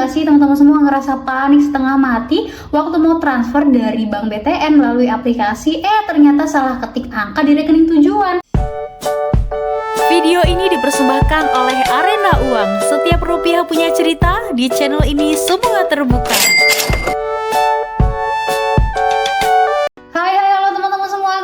nggak sih teman-teman semua ngerasa panik setengah mati waktu mau transfer dari Bank BTN melalui aplikasi, ternyata salah ketik angka di rekening tujuan? Video ini dipersembahkan oleh Arena Uang. Setiap rupiah punya cerita, di channel ini semua terbuka.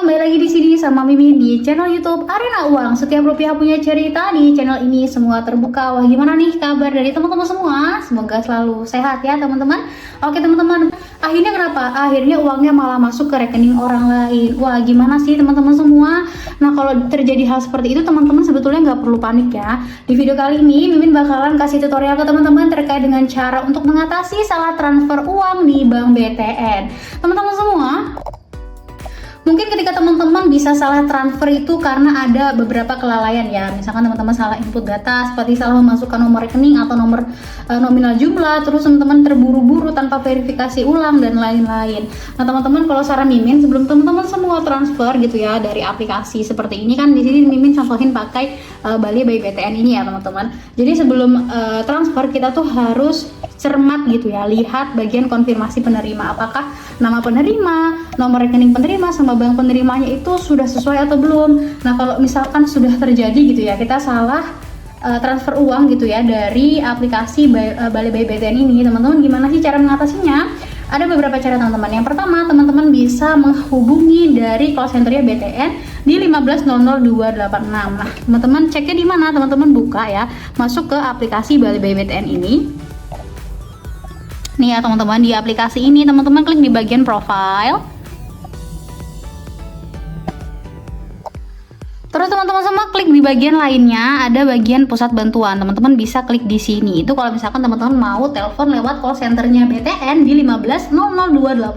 Kembali lagi di sini sama Mimin di channel YouTube Arena Uang. Setiap rupiah punya cerita, di channel ini semua terbuka. Wah, gimana nih kabar dari teman-teman semua? Semoga selalu sehat ya teman-teman. Oke teman-teman, akhirnya kenapa? Akhirnya uangnya malah masuk ke rekening orang lain. Wah, gimana sih teman-teman semua? Nah, kalau terjadi hal seperti itu teman-teman sebetulnya nggak perlu panik ya. Di video kali ini Mimin bakalan kasih tutorial ke teman-teman terkait dengan cara untuk mengatasi salah transfer uang di Bank BTN. Teman-teman semua, mungkin ketika teman-teman bisa salah transfer itu karena ada beberapa kelalaian ya. Misalkan teman-teman salah input data, seperti salah memasukkan nomor rekening atau nomor nominal jumlah, terus teman-teman terburu-buru tanpa verifikasi ulang dan lain-lain. Nah teman-teman, kalau saran Mimin, sebelum teman-teman semua transfer gitu ya dari aplikasi seperti ini, kan di sini Mimin contohin pakai Bali by BTN ini ya teman-teman. Jadi sebelum transfer kita tuh harus cermat gitu ya, lihat bagian konfirmasi penerima, apakah nama penerima, nomor rekening penerima sama bank penerimanya itu sudah sesuai atau belum. Nah kalau misalkan sudah terjadi gitu ya, kita salah transfer uang gitu ya dari aplikasi Bali by BTN ini, teman-teman gimana sih cara mengatasinya? Ada beberapa cara teman-teman. Yang pertama, teman-teman bisa menghubungi dari call centernya BTN di 15000286. Nah teman-teman ceknya di mana? Teman-teman buka ya, masuk ke aplikasi Bali by BTN ini. Nih ya teman-teman, di aplikasi ini teman-teman klik di bagian profile. Terus teman-teman semua klik di bagian lainnya, ada bagian pusat bantuan. Teman-teman bisa klik di sini. Itu kalau misalkan teman-teman mau telepon lewat call centernya BTN di 15000286.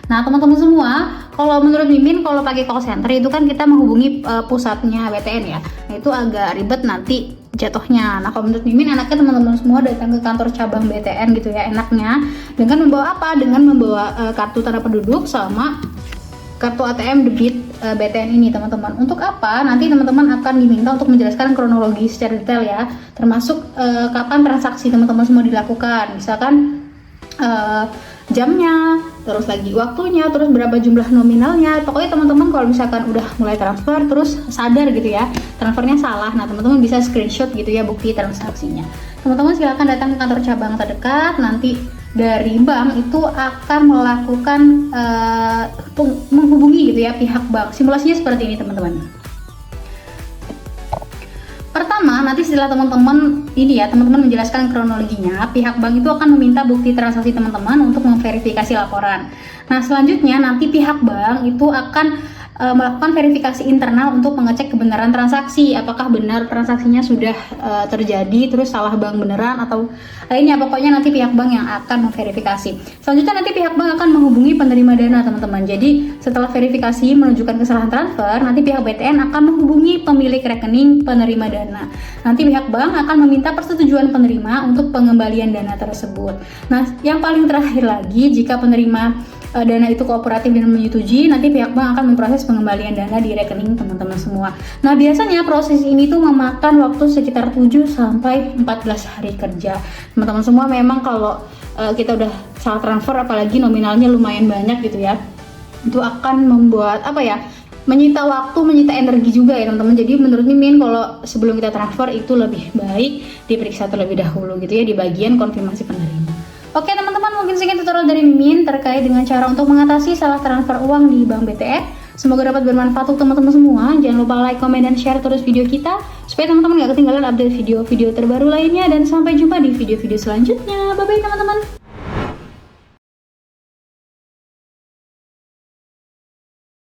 Nah teman-teman semua, kalau menurut Mimin, kalau pakai call center itu kan kita menghubungi pusatnya BTN ya. Nah itu agak ribet nanti jatuhnya. Nah kalau menurut Mimin, enaknya teman-teman semua datang ke kantor cabang BTN gitu ya, enaknya dengan membawa apa? Dengan membawa kartu tanda penduduk sama kartu ATM debit BTN ini teman-teman. Untuk apa? Nanti teman-teman akan diminta untuk menjelaskan kronologi secara detail ya, termasuk kapan transaksi teman-teman semua dilakukan, misalkan jamnya, terus lagi waktunya, terus berapa jumlah nominalnya. Pokoknya teman-teman kalau misalkan udah mulai transfer terus sadar gitu ya transfernya salah, nah teman-teman bisa screenshot gitu ya bukti transaksinya. Teman-teman silakan datang ke kantor cabang terdekat. Nanti dari bank itu akan melakukan menghubungi gitu ya pihak bank. Simulasinya seperti ini teman-teman. Pertama, nanti setelah teman-teman ini ya, teman-teman menjelaskan kronologinya, pihak bank itu akan meminta bukti transaksi teman-teman untuk memverifikasi laporan. Nah, selanjutnya nanti pihak bank itu akan melakukan verifikasi internal untuk mengecek kebenaran transaksi, apakah benar transaksinya sudah terjadi, terus salah bank beneran atau lainnya. Pokoknya nanti pihak bank yang akan memverifikasi. Selanjutnya nanti pihak bank akan menghubungi penerima dana teman-teman. Jadi setelah verifikasi menunjukkan kesalahan transfer, nanti pihak BTN akan menghubungi pemilik rekening penerima dana. Nanti pihak bank akan meminta persetujuan penerima untuk pengembalian dana tersebut. Nah yang paling terakhir lagi, jika penerima dana itu kooperatif dan menyetujui, nanti pihak bank akan memproses pengembalian dana di rekening teman-teman semua. Nah biasanya proses ini tuh memakan waktu sekitar 7 sampai 14 hari kerja. Teman-teman semua, memang kalau kita udah salah transfer, apalagi nominalnya lumayan banyak gitu ya, itu akan membuat apa ya, menyita waktu, menyita energi juga ya teman-teman. Jadi menurut Mimin, kalau sebelum kita transfer itu lebih baik diperiksa terlebih dahulu gitu ya di bagian konfirmasi penerima. Oke teman-teman, mungkin sekian tutorial dari Mimin terkait dengan cara untuk mengatasi salah transfer uang di Bank BTN. Semoga dapat bermanfaat untuk teman-teman semua. Jangan lupa like, komen, dan share terus video kita supaya teman-teman gak ketinggalan update video-video terbaru lainnya. Dan sampai jumpa di video-video selanjutnya. Bye-bye teman-teman.